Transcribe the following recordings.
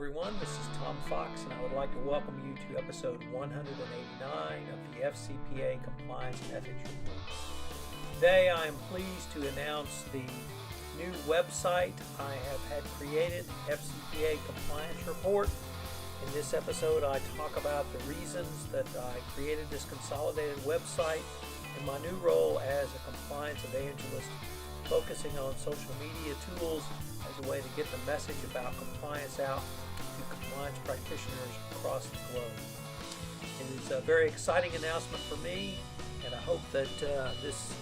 everyone. This is Tom Fox, and I would like to welcome you to episode 189 of the FCPA Compliance and Ethics Report. Today I am pleased to announce the new website I have had created, FCPA Compliance Report. In this episode I talk about the reasons that I created this consolidated website and my new role as a compliance evangelist, focusing on social media tools as a way to get the message about compliance out to compliance practitioners across the globe. It is a very exciting announcement for me, and I hope that this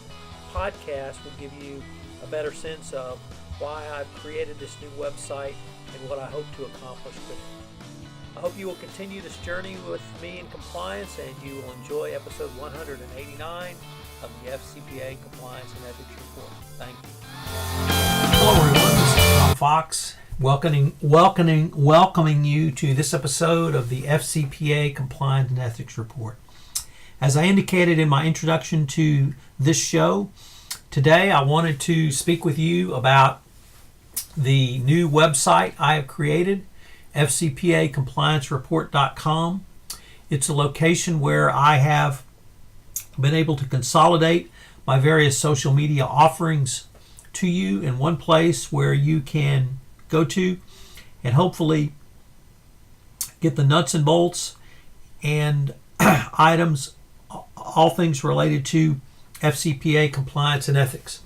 podcast will give you a better sense of why I've created this new website and what I hope to accomplish with it. I hope you will continue this journey with me in compliance, and you will enjoy episode 189 of the FCPA Compliance and Ethics Report. Thank you. Hello everyone, this is Tom Fox, welcoming you to this episode of the FCPA Compliance and Ethics Report. As I indicated in my introduction to this show, today I wanted to speak with you about the new website I have created, fcpacompliancereport.com. It's a location where I have been able to consolidate my various social media offerings to you in one place where you can go to and hopefully get the nuts and bolts and items, all things related to FCPA compliance and ethics.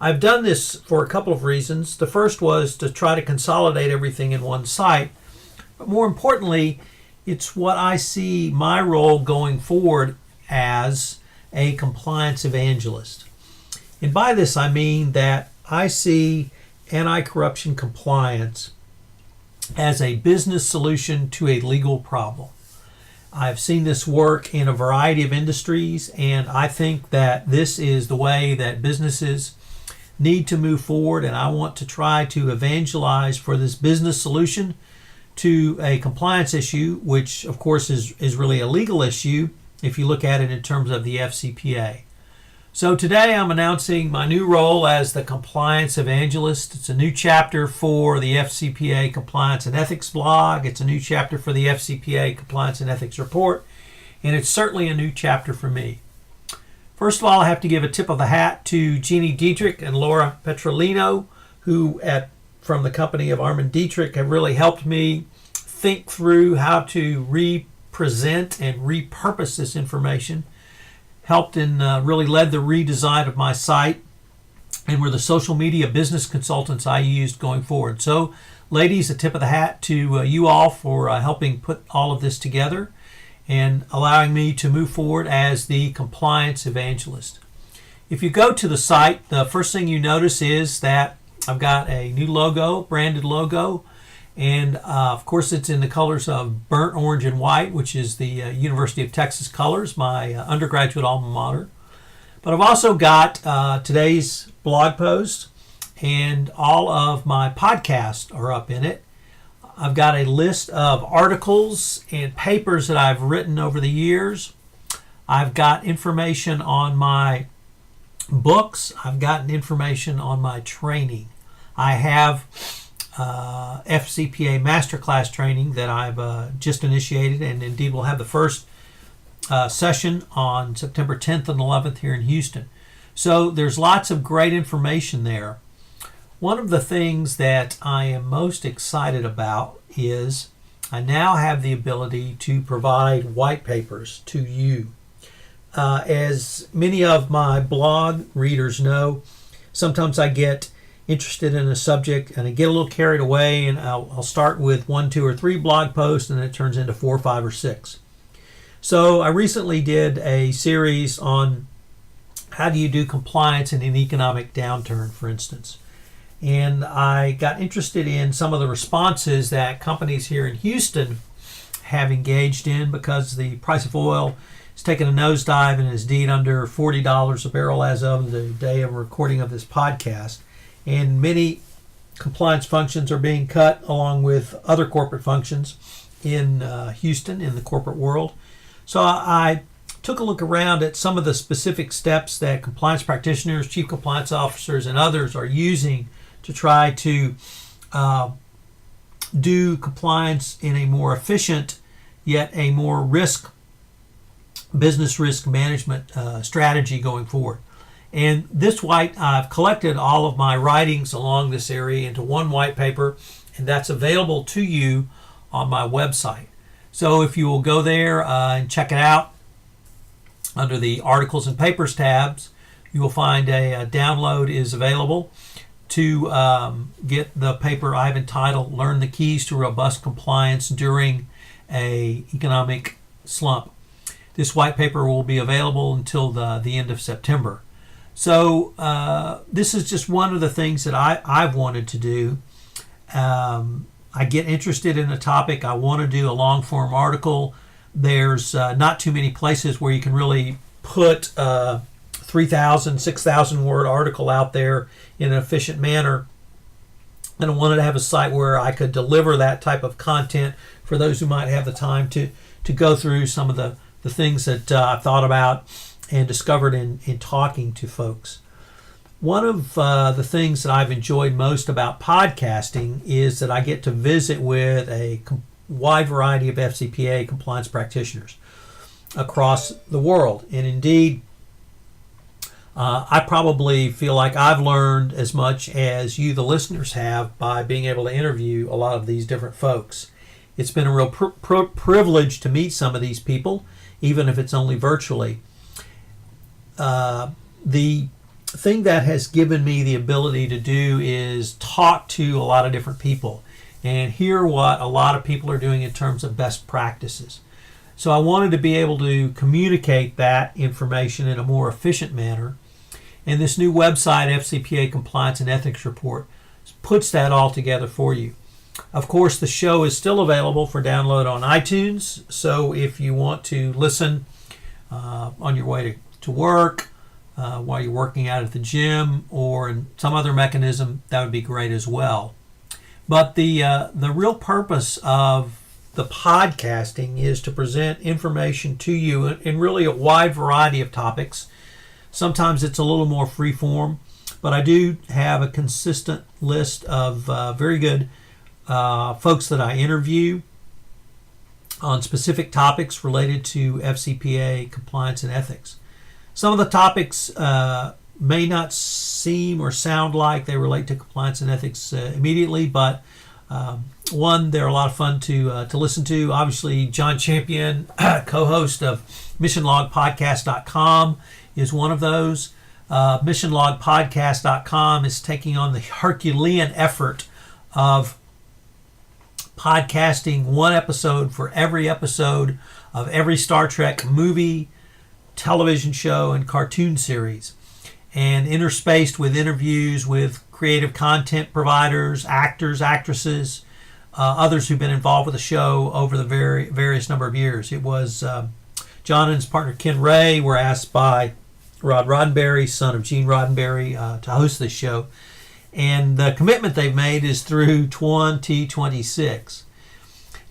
I've done this for a couple of reasons. The first was to try to consolidate everything in one site, but more importantly, it's what I see my role going forward as a compliance evangelist. And by this I mean that I see anti-corruption compliance as a business solution to a legal problem. I've seen this work in a variety of industries, and I think that this is the way that businesses need to move forward, and I want to try to evangelize for this business solution to a compliance issue, which of course is really a legal issue if you look at it in terms of the FCPA. So today I'm announcing my new role as the Compliance Evangelist. It's a new chapter for the FCPA Compliance and Ethics blog. It's a new chapter for the FCPA Compliance and Ethics Report. And it's certainly a new chapter for me. First of all, I have to give a tip of the hat to Jeannie Dietrich and Laura Petrolino, who from the company of Armin Dietrich have really helped me think through how to represent and repurpose this information, helped and really led the redesign of my site, and were the social media business consultants I used going forward. So ladies, a tip of the hat to you all for helping put all of this together and allowing me to move forward as the compliance evangelist. If you go to the site, the first thing you notice is that I've got a new logo, branded logo, and of course it's in the colors of burnt orange and white, which is the University of Texas colors, my undergraduate alma mater. But I've also got today's blog post, and all of my podcasts are up in it. I've got a list of articles and papers that I've written over the years. I've got information on my books. I've gotten information on my training. I have FCPA Masterclass training that I've just initiated, and indeed we'll have the first session on September 10th and 11th here in Houston. So there's lots of great information there. One of the things that I am most excited about is I now have the ability to provide white papers to you. As many of my blog readers know, sometimes I get interested in a subject and I get a little carried away, and I'll start with 1, 2, or 3 blog posts, and then it turns into 4, 5, or 6. So I recently did a series on how do you do compliance in an economic downturn, for instance. And I got interested in some of the responses that companies here in Houston have engaged in, because the price of oil has taken a nosedive and is indeed under $40 a barrel as of the day of recording of this podcast. And many compliance functions are being cut along with other corporate functions in Houston, in the corporate world. So I took a look around at some of the specific steps that compliance practitioners, chief compliance officers, and others are using to try to do compliance in a more efficient, yet a more business risk management strategy going forward. And this I've collected all of my writings along this area into one white paper, and that's available to you on my website. So if you will go there and check it out, under the Articles and Papers tabs, you will find a download is available to get the paper I've entitled Learn the Keys to Robust Compliance During an Economic Slump. This white paper will be available until the end of September. So this is just one of the things that I've wanted to do. I get interested in a topic. I want to do a long form article. There's not too many places where you can really put 3,000, 6,000 word article out there in an efficient manner. And I wanted to have a site where I could deliver that type of content for those who might have the time to go through some of the things that I've thought about and discovered in talking to folks. One of the things that I've enjoyed most about podcasting is that I get to visit with a wide variety of FCPA compliance practitioners across the world. And indeed, I probably feel like I've learned as much as you, the listeners, have by being able to interview a lot of these different folks. It's been a real privilege to meet some of these people, even if it's only virtually. The thing that has given me the ability to do is talk to a lot of different people and hear what a lot of people are doing in terms of best practices. So I wanted to be able to communicate that information in a more efficient manner. And this new website, FCPA Compliance and Ethics Report, puts that all together for you. Of course, the show is still available for download on iTunes. So if you want to listen on your way to work, while you're working out at the gym, or in some other mechanism, that would be great as well. But the real purpose of the podcasting is to present information to you in really a wide variety of topics. Sometimes it's a little more free form, but I do have a consistent list of very good folks that I interview on specific topics related to FCPA compliance and ethics. Some of the topics may not seem or sound like they relate to compliance and ethics immediately, but one, they're a lot of fun to listen to. Obviously, John Champion, co-host of MissionLogPodcast.com, is one of those. MissionLogPodcast.com is taking on the Herculean effort of podcasting one episode for every episode of every Star Trek movie, television show, and cartoon series, and interspaced with interviews with creative content providers, actors, actresses, others who've been involved with the show over the various number of years. It was John and his partner Ken Ray were asked by Rod Roddenberry, son of Gene Roddenberry, to host this show, and the commitment they've made is through 2026.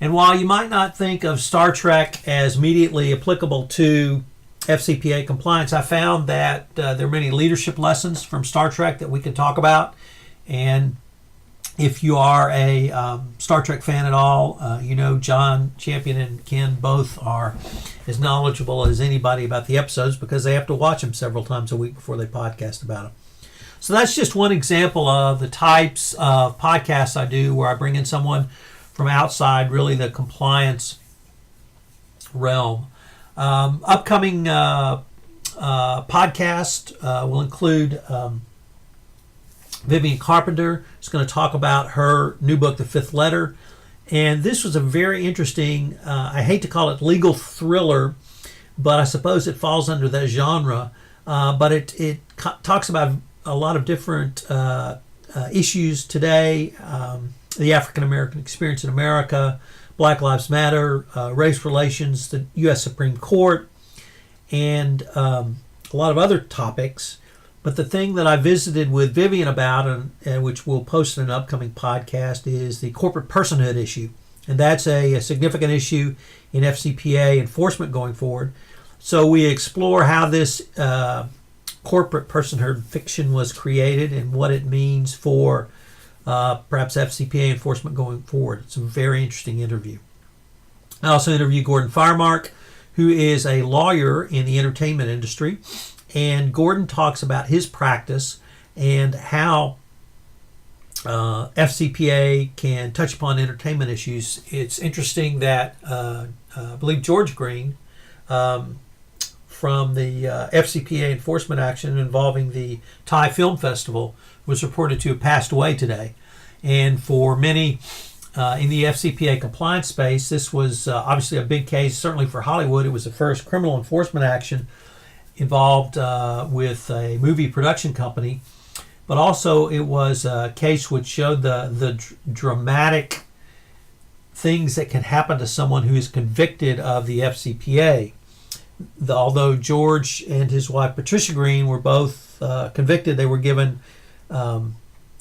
And while you might not think of Star Trek as immediately applicable to FCPA compliance, I found that there are many leadership lessons from Star Trek that we can talk about. And if you are a Star Trek fan at all, you know John Champion and Ken both are as knowledgeable as anybody about the episodes because they have to watch them several times a week before they podcast about them. So that's just one example of the types of podcasts I do where I bring in someone from outside really the compliance realm. Upcoming podcast will include Vivian Carpenter is going to talk about her new book, The Fifth Letter. And this was a very interesting, I hate to call it legal thriller, but I suppose it falls under that genre. But it talks about a lot of different issues today, the African American experience in America, Black Lives Matter, race relations, the U.S. Supreme Court, and a lot of other topics. But the thing that I visited with Vivian about, and which we'll post in an upcoming podcast, is the corporate personhood issue. And that's a significant issue in FCPA enforcement going forward. So we explore how this corporate personhood fiction was created and what it means for perhaps FCPA enforcement going forward. It's a very interesting interview. I also interviewed Gordon Firemark, who is a lawyer in the entertainment industry. And Gordon talks about his practice and how FCPA can touch upon entertainment issues. It's interesting that I believe George Green from the FCPA enforcement action involving the Thai Film Festival was reported to have passed away today. And for many in the FCPA compliance space, this was obviously a big case. Certainly for Hollywood, it was the first criminal enforcement action involved with a movie production company. But also it was a case which showed the dramatic things that can happen to someone who is convicted of the FCPA. Although George and his wife Patricia Green were both convicted, they were given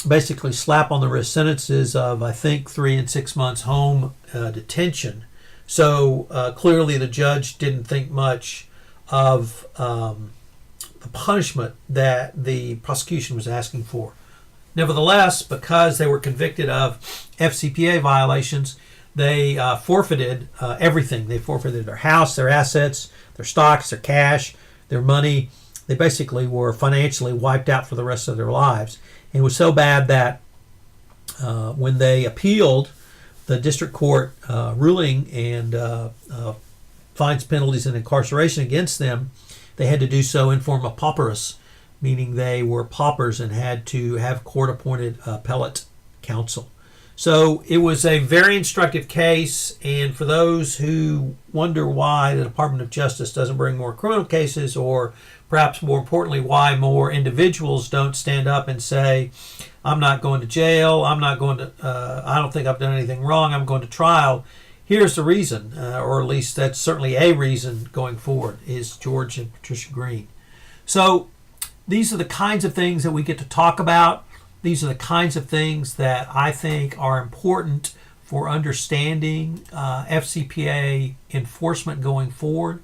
basically slap on the wrist sentences of, I think, 3 and 6 months home detention. So clearly the judge didn't think much of the punishment that the prosecution was asking for. Nevertheless, because they were convicted of FCPA violations, they forfeited everything. They forfeited their house, their assets, their stocks, their cash, their money. They basically were financially wiped out for the rest of their lives. And it was so bad that when they appealed the district court ruling and fines, penalties, and incarceration against them, they had to do so in form of pauperis, meaning they were paupers and had to have court-appointed appellate counsel. So it was a very instructive case, and for those who wonder why the Department of Justice doesn't bring more criminal cases, or perhaps more importantly, why more individuals don't stand up and say, I'm not going to jail, I don't think I've done anything wrong, I'm going to trial. Here's the reason, or at least that's certainly a reason going forward, is George and Patricia Green. So these are the kinds of things that we get to talk about. These are the kinds of things that I think are important for understanding FCPA enforcement going forward.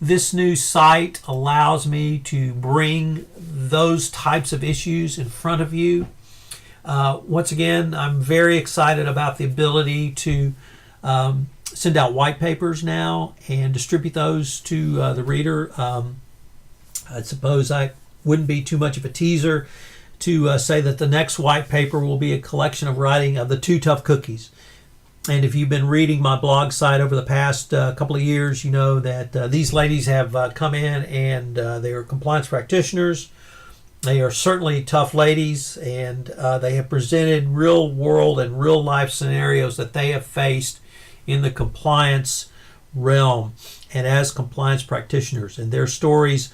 This new site allows me to bring those types of issues in front of you. Once again, I'm very excited about the ability to send out white papers now and distribute those to the reader. I suppose I wouldn't be too much of a teaser to say that the next white paper will be a collection of writing of the Two Tough Cookies. And if you've been reading my blog site over the past couple of years, you know that these ladies have come in and they are compliance practitioners. They are certainly tough ladies, and they have presented real world and real life scenarios that they have faced in the compliance realm and as compliance practitioners. And their stories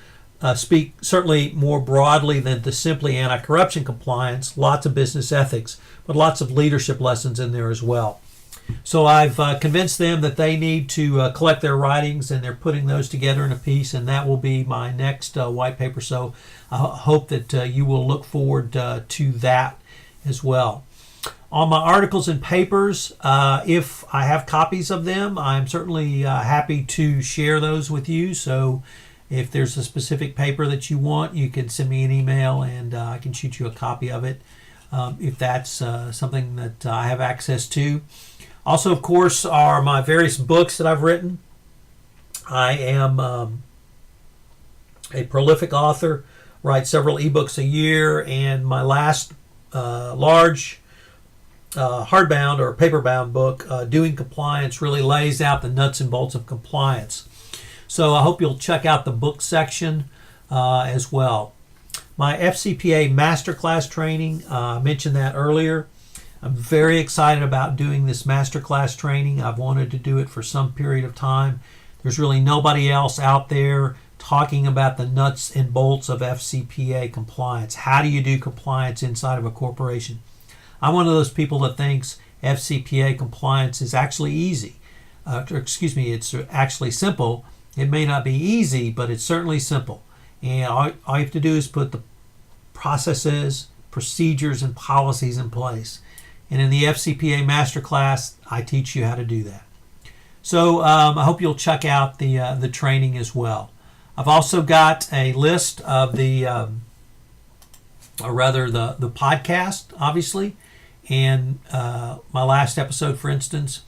speak certainly more broadly than to simply anti-corruption compliance, lots of business ethics, but lots of leadership lessons in there as well. So I've convinced them that they need to collect their writings, and they're putting those together in a piece, and that will be my next white paper. So I hope that you will look forward to that as well. On my articles and papers, if I have copies of them, I'm certainly happy to share those with you. So if there's a specific paper that you want, you can send me an email and I can shoot you a copy of it if that's something that I have access to. Also, of course, are my various books that I've written. I am a prolific author, write several ebooks a year, and my last large hardbound or paperbound book, Doing Compliance, really lays out the nuts and bolts of compliance. So I hope you'll check out the book section as well. My FCPA Masterclass training, I mentioned that earlier. I'm very excited about doing this masterclass training. I've wanted to do it for some period of time. There's really nobody else out there talking about the nuts and bolts of FCPA compliance. How do you do compliance inside of a corporation? I'm one of those people that thinks FCPA compliance is actually easy. It's actually simple. It may not be easy, but it's certainly simple. And all you have to do is put the processes, procedures, and policies in place. And in the FCPA Masterclass, I teach you how to do that. So I hope you'll check out the training as well. I've also got a list of the podcast, obviously. And my last episode, for instance,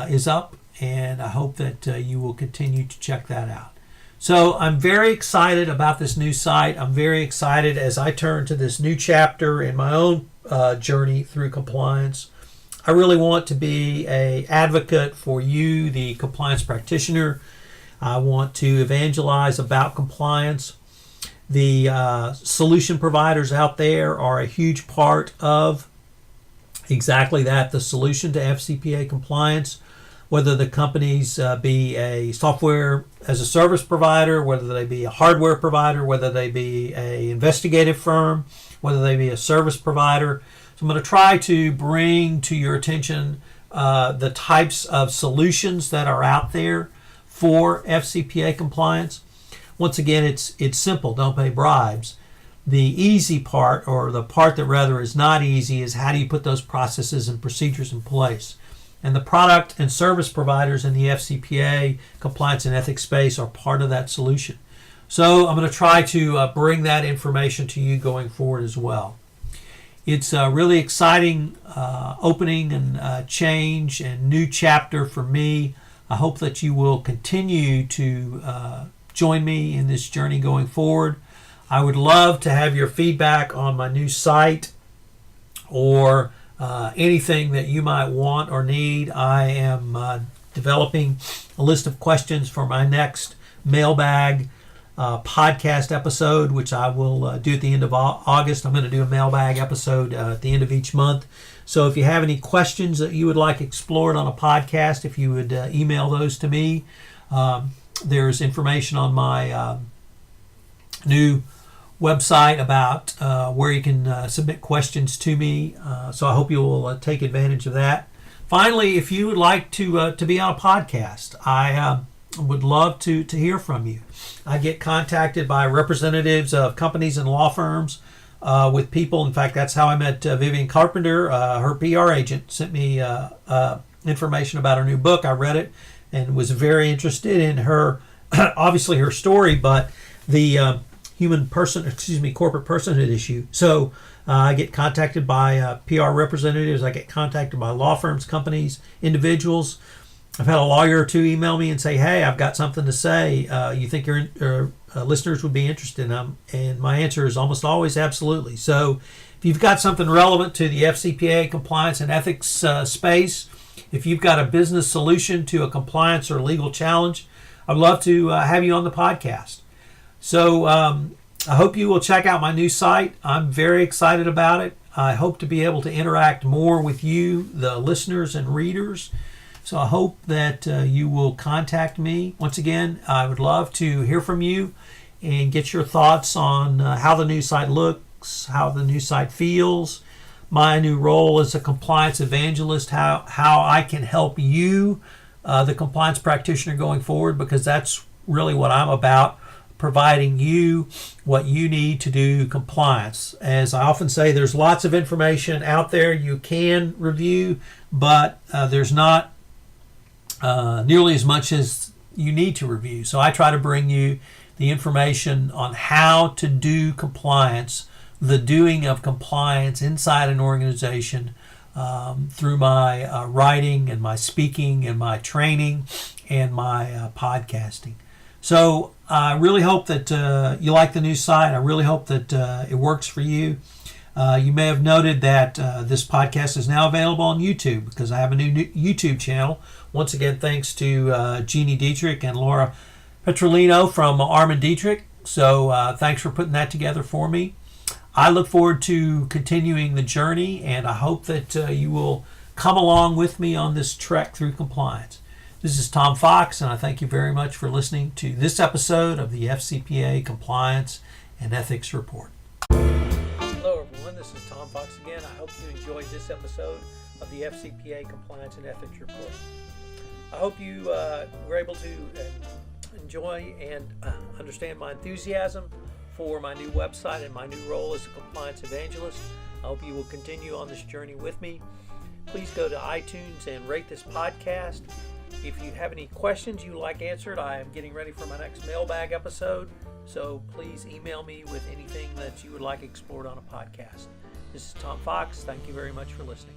is up, and I hope that you will continue to check that out. So I'm very excited about this new site. I'm very excited as I turn to this new chapter in my own journey through compliance. I really want to be an advocate for you, the compliance practitioner. I want to evangelize about compliance. The solution providers out there are a huge part of exactly that, the solution to FCPA compliance, whether the companies be a software as a service provider, whether they be a hardware provider, whether they be an investigative firm, whether they be a service provider. So I'm going to try to bring to your attention the types of solutions that are out there for FCPA compliance. Once again, it's simple. Don't pay bribes. The easy part, or the part that rather is not easy, is how do you put those processes and procedures in place? And the product and service providers in the FCPA compliance and ethics space are part of that solution. So I'm going to try to bring that information to you going forward as well. It's a really exciting opening and change and new chapter for me. I hope that you will continue to join me in this journey going forward. I would love to have your feedback on my new site or anything that you might want or need. I am developing a list of questions for my next mailbag podcast episode, which I will do at the end of August. I'm going to do a mailbag episode at the end of each month. So if you have any questions that you would like explored on a podcast, if you would email those to me. There's information on my new website about where you can submit questions to me. So I hope you will take advantage of that. Finally, if you would like to be on a podcast, I would love to hear from you. I get contacted by representatives of companies and law firms with people. In fact, that's how I met Vivian Carpenter. Her PR agent sent me information about her new book. I read it and was very interested in her, obviously her story, but the corporate personhood issue. So I get contacted by PR representatives. I get contacted by law firms, companies, individuals. I've had a lawyer or two email me and say, hey, I've got something to say. You think your listeners would be interested? And my answer is almost always absolutely. So if you've got something relevant to the FCPA compliance and ethics space, if you've got a business solution to a compliance or legal challenge, I'd love to have you on the podcast. So I hope you will check out my new site. I'm very excited about it. I hope to be able to interact more with you, the listeners and readers. So I hope that you will contact me. Once again, I would love to hear from you and get your thoughts on how the new site looks, how the new site feels, my new role as a compliance evangelist, how I can help you, the compliance practitioner, going forward, because that's really what I'm about, providing you what you need to do compliance. As I often say, there's lots of information out there you can review, but there's not nearly as much as you need to review. So I try to bring you the information on how to do compliance, the doing of compliance inside an organization, through my writing and my speaking and my training and my podcasting. So I really hope that you like the new site. I really hope that it works for you. You may have noted that this podcast is now available on YouTube because I have a new YouTube channel. Once again, thanks to Jeannie Dietrich and Laura Petrolino from Armin Dietrich. So thanks for putting that together for me. I look forward to continuing the journey, and I hope that you will come along with me on this trek through compliance. This is Tom Fox, and I thank you very much for listening to this episode of the FCPA Compliance and Ethics Report. Hello, everyone. This is Tom Fox again. I hope you enjoyed this episode of the FCPA Compliance and Ethics Report. I hope you were able to enjoy and understand my enthusiasm for my new website and my new role as a compliance evangelist. I hope you will continue on this journey with me. Please go to iTunes and rate this podcast. If you have any questions you'd like answered, I am getting ready for my next mailbag episode. So please email me with anything that you would like explored on a podcast. This is Tom Fox. Thank you very much for listening.